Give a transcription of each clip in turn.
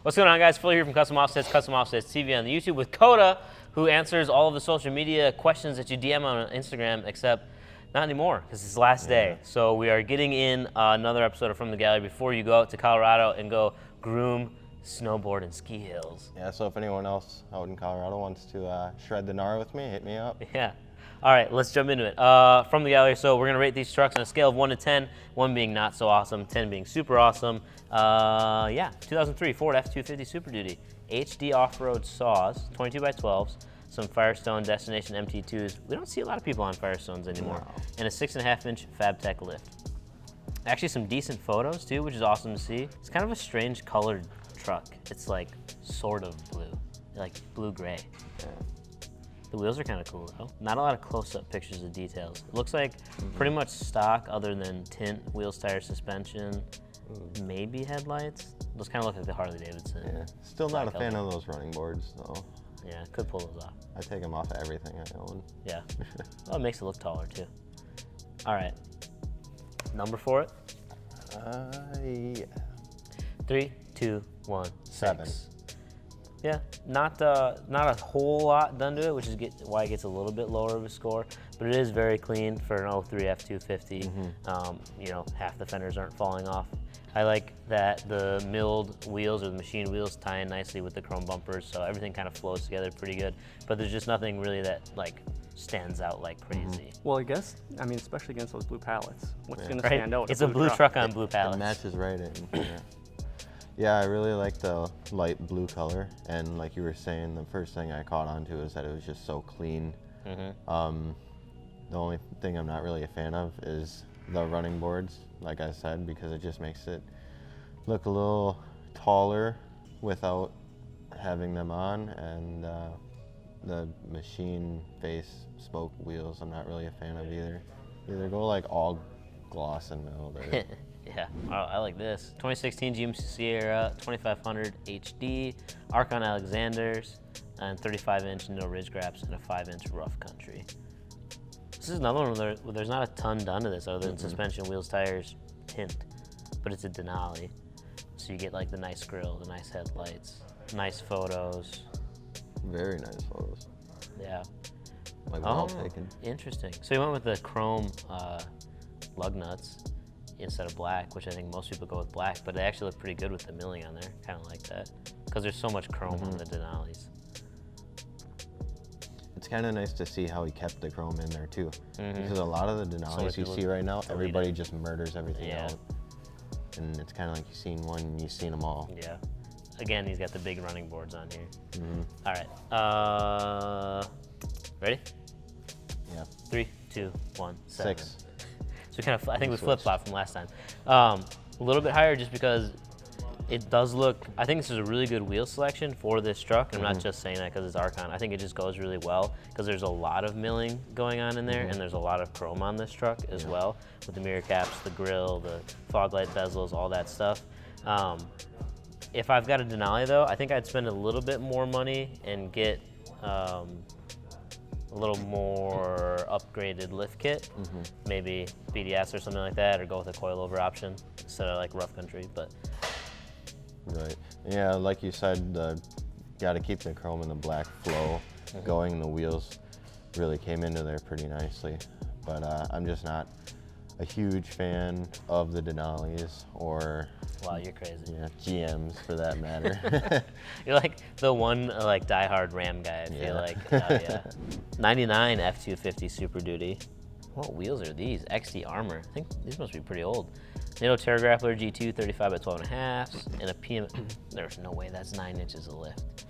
What's going on, guys? Phil here from Custom Offsets TV on the YouTube with Coda, who answers all of the social media questions that you DM on Instagram, except not anymore, because it's the last day. So we are getting in another episode of From the Gallery before you go out to Colorado and go groom, snowboard, and ski hills. Yeah, so if anyone else out in Colorado wants to shred the gnar with me, hit me up. Yeah. All right, let's jump into it. From the Gallery, so we're going to rate these trucks on a scale of 1 to 10, 1 being not so awesome, 10 being super awesome. 2003 Ford F-250 Super Duty, HD off-road saws, 22 by 12s, some Firestone Destination MT2s. We don't see a lot of people on Firestones anymore. No. And a 6.5-inch FabTech lift. Actually, some decent photos, too, which is awesome to see. It's kind of a strange colored truck. It's like sort of blue, like blue-gray. Yeah. The wheels are kind of cool though. Not a lot of close-up pictures of details. It looks like pretty much stock other than tint, wheels, tires, suspension, maybe headlights. Those kind of look like the Harley Davidson. Yeah, still not a fan of those running boards though. Yeah, could pull those off. I take them off of everything I own. Yeah, well, it makes it look taller too. All right, number for it? Yeah. 3, 2, 1, 7. 6. Yeah, not a whole lot done to it, which is why it gets a little bit lower of a score. But it is very clean for an 03 F-250. You know, half the fenders aren't falling off. I like that the milled wheels or the machine wheels tie in nicely with the chrome bumpers, so everything kind of flows together pretty good. But there's just nothing really that like stands out like crazy. Well, I guess, I mean, especially against those blue pallets. What's going to Right? stand out? It's a blue truck on blue It pallets. matches right in. Yeah. Yeah, I really like the light blue color, and like you were saying, the first thing I caught on to is that it was just so clean. The only thing I'm not really a fan of is the running boards, like I said, because it just makes it look a little taller without having them on, and the machine face spoke wheels I'm not really a fan of either. Either go like all gloss and milled, or Yeah, I like this. 2016 GMC Sierra 2500 HD, Archon Alexanders, and 35-inch no ridge graps and a 5-inch rough country. This is another one where there's not a ton done to this other than suspension, wheels, tires, tint, but it's a Denali. So you get like the nice grille, the nice headlights, nice photos. very nice photos. Yeah. Like well taken. Interesting. So you went with the chrome lug nuts instead of black, which I think most people go with black, but they actually look pretty good with the milling on there. Kind of like that, because there's so much chrome on the Denalis. It's kind of nice to see how he kept the chrome in there too, because a lot of the Denali's you people see right now, delete everybody it. just murders everything Yeah. out, and it's kind of like you've seen one, and you've seen them all. Yeah. Again, he's got the big running boards on here. All right. Ready? Yeah. 3, 2, 1, 7. 6. So we kind of, I think we Switch. flip-flopped from last time. A little bit higher just because it does look, I think this is a really good wheel selection for this truck. And I'm not just saying that because it's Archon. I think it just goes really well because there's a lot of milling going on in there, and there's a lot of chrome on this truck as well, with the mirror caps, the grille, the fog light bezels, all that stuff. If I've got a Denali though, I think I'd spend a little bit more money and get a little more upgraded lift kit, maybe BDS or something like that, or go with a coilover option instead of like rough country. But Right. Yeah, like you said, got to keep the chrome and the black flow going. The wheels really came into there pretty nicely, but I'm just not a huge fan of the Denalis or wow, you're crazy. GMs for that matter. You're like the one like diehard Ram guy. I feel like. Yeah. 99 F-250 Super Duty. What wheels are these? XD Armor. I think these must be pretty old. NATO Terra Grappler G2 35 by 12.5, and a PM. There's no way that's 9 inches of lift.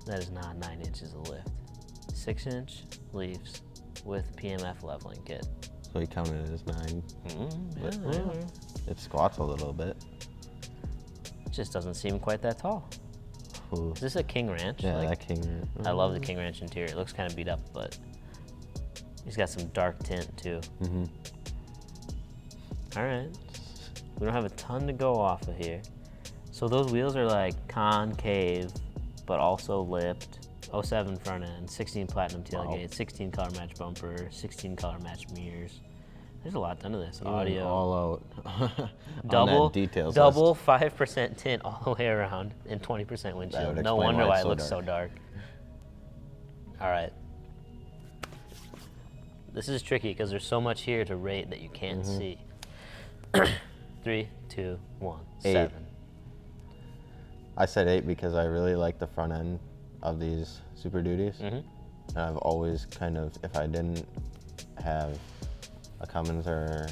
That is not 9 inches of lift. 6-inch leaves with PMF leveling kit. So he counted it as 9. Yeah. It squats a little bit. It just doesn't seem quite that tall. Ooh. Is this a King Ranch? Yeah, Like, that King. I love the King Ranch interior. It looks kind of beat up, but he's got some dark tint too. All right. We don't have a ton to go off of here. So those wheels are like concave, but also lipped. 07 front end, 16 platinum tailgate, 16 color match bumper, 16 color match mirrors. There's a lot done to this. Even Audio. all out. on Double that details double list. 5% tint all the way around and 20% That windshield. would No explain wonder why why it's it looks so dark. dark. All right. This is tricky because there's so much here to rate that you can't see. 3, 2, 1, 8. 7. I said 8 because I really like the front end of these Super Duties. And I've always kind of, if I didn't have a Cummins or,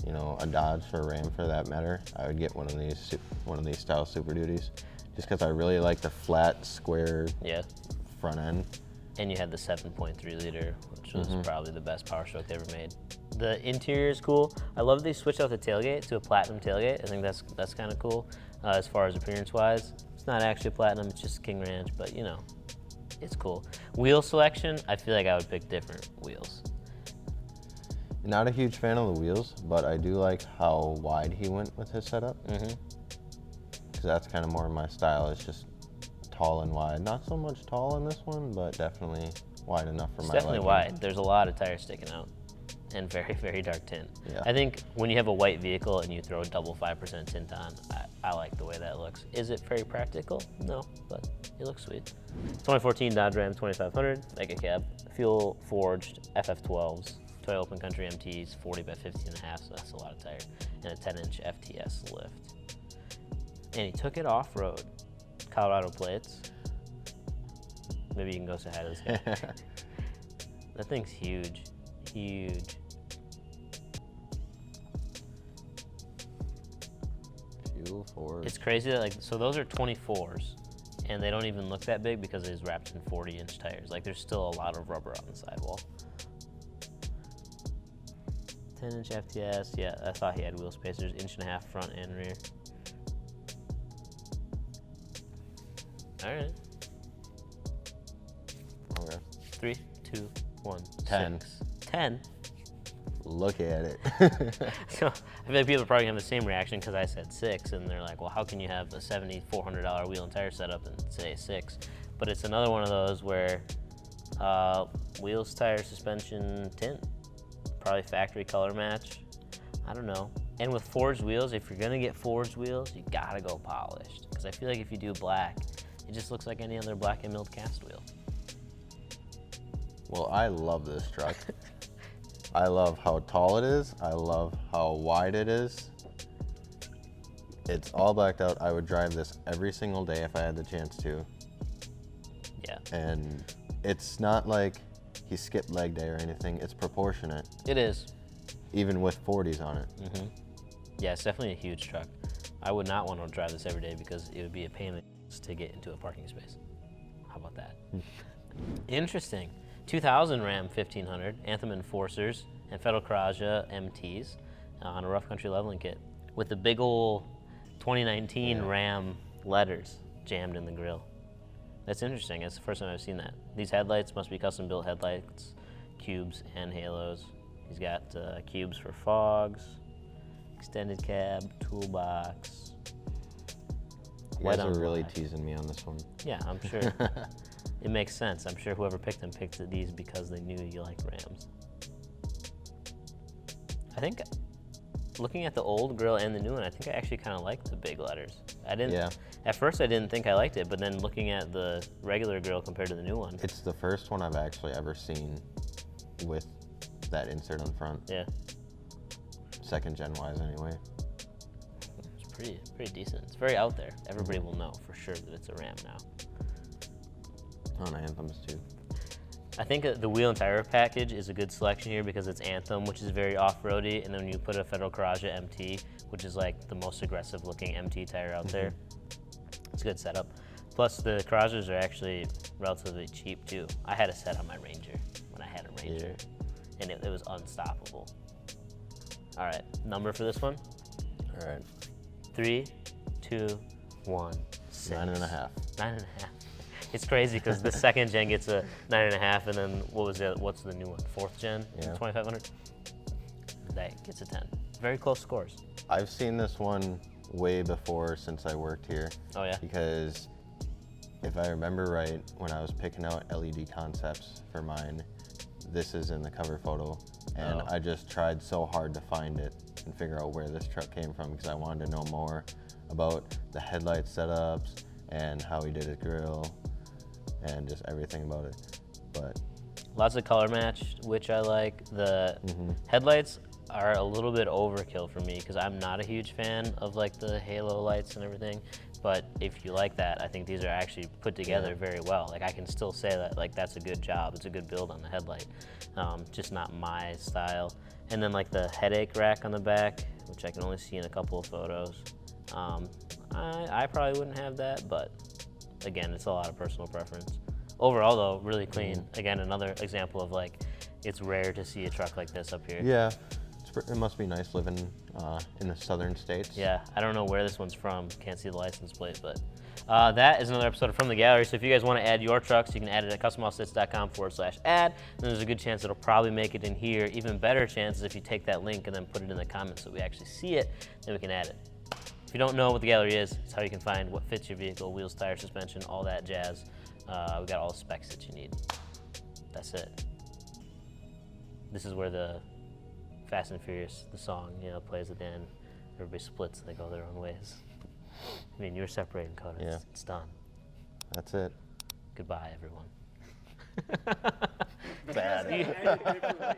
you know, a Dodge or a Ram for that matter, I would get one of these style Super Duties, just because I really like the flat, square Yeah. front end. And you had the 7.3 liter, which was probably the best Power Stroke they ever made. The interior is cool. I love they switched out the tailgate to a platinum tailgate. I think that's kind of cool as far as appearance-wise. It's not actually platinum, it's just King Ranch, but you know, it's cool. Wheel selection, I feel like I would pick different wheels. Not a huge fan of the wheels, but I do like how wide he went with his setup. Because that's kind of more my style. It's just tall and wide. Not so much tall in this one, but definitely wide enough for It's my definitely liking. wide. There's a lot of tires sticking out and very, very dark tint. Yeah. I think when you have a white vehicle and you throw a double 5% tint on, I like the way that looks. Is it very practical? No, but it looks sweet. 2014 Dodge Ram 2500, Mega Cab, fuel forged FF12s, Toyota Open Country MTs, 40 by 50.5, so that's a lot of tire, and a 10-inch FTS lift. And he took it off-road, Colorado plates. Maybe you can go say hi to this guy. That thing's huge, huge. Fuel forward. It's crazy that so those are 24s, and they don't even look that big because it's wrapped in 40-inch tires. Like there's still a lot of rubber on the sidewall. 10-inch FTS, yeah, I thought he had wheel spacers, 1.5 inch front and rear. All right. Okay. 3, 2, 1, 10. 6. 10. Look at it. So I feel like people are probably gonna have the same reaction because I said 6, and they're like, well, how can you have a $7,400 wheel and tire setup and say 6? But it's another one of those where wheels, tire, suspension, tint, probably factory color match. I don't know. And with forged wheels, if you're gonna get forged wheels, you gotta go polished because I feel like if you do black, it just looks like any other black and milled cast wheel. Well, I love this truck. I love how tall it is. I love how wide it is. It's all blacked out. I would drive this every single day if I had the chance to. Yeah. And it's not like he skipped leg day or anything. It's proportionate, It is. even with 40s on it. Yeah, it's definitely a huge truck. I would not want to drive this every day because it would be a pain in the ass to get into a parking space. How about that? Interesting. 2000 Ram 1500, Anthem Enforcers, and Federal Coraza MTs on a rough country leveling kit with the big ol' 2019 Ram letters jammed in the grill. That's interesting. That's the first time I've seen that. These headlights must be custom built headlights, cubes and halos. He's got cubes for fogs, extended cab, toolbox. You White guys on are really black. teasing me on this one. Yeah, I'm sure. It makes sense. I'm sure whoever picked them picked these because they knew you liked Rams. I think, looking at the old grill and the new one, I think I actually kind of like the big letters. I didn't. Yeah. At first, I didn't think I liked it, but then looking at the regular grill compared to the new one, It's the first one I've actually ever seen with that insert on front. yeah, Second gen wise, anyway. it's pretty decent. It's very out there. Everybody will know for sure that it's a Ram now. On Anthems too. I think the wheel and tire package is a good selection here because it's Anthem, which is very off-roady, and then you put a Federal Coraza MT, which is like the most aggressive looking MT tire out there. It's a good setup. Plus the Corazas are actually relatively cheap too. I had a set on my Ranger when I had a Ranger, and it was unstoppable. All right, number for this one? All right. 3, 2, 1, 6. 9.5. 9.5. It's crazy because the second gen gets a 9.5, and then what's the new one? Fourth gen, Yeah. 2500. That gets a 10. Very close scores. I've seen this one way before since I worked here. Oh yeah. Because if I remember right, when I was picking out LED concepts for mine, this is in the cover photo, And Oh. I just tried so hard to find it and figure out where this truck came from because I wanted to know more about the headlight setups and how he did his grill and just everything about it. But Lots of color match, which I like. The headlights are a little bit overkill for me because I'm not a huge fan of like the halo lights and everything. But if you like that, I think these are actually put together very well. Like I can still say that like that's a good job. It's a good build on the headlight. Just not my style. And then like the headache rack on the back, which I can only see in a couple of photos. I probably wouldn't have that, but again, it's a lot of personal preference. Overall though, really clean. Again, another example of like, it's rare to see a truck like this up here. yeah, it must be nice living in the southern states. Yeah, I don't know where this one's from. Can't see the license plate, but that is another episode of From the Gallery. So if you guys want to add your trucks, you can add it at customhousesits.com/add. And there's a good chance it'll probably make it in here. Even better chances if you take that link and then put it in the comments so we actually see it, then we can add it. If you don't know what the gallery is, it's how you can find what fits your vehicle, wheels, tires, suspension, all that jazz. We got all the specs that you need. That's it. This is where the Fast and Furious, the song, plays at the end. Everybody splits, they go their own ways. I mean, you're separating, Coda. Yeah. It's done. That's it. Goodbye, everyone. Bad.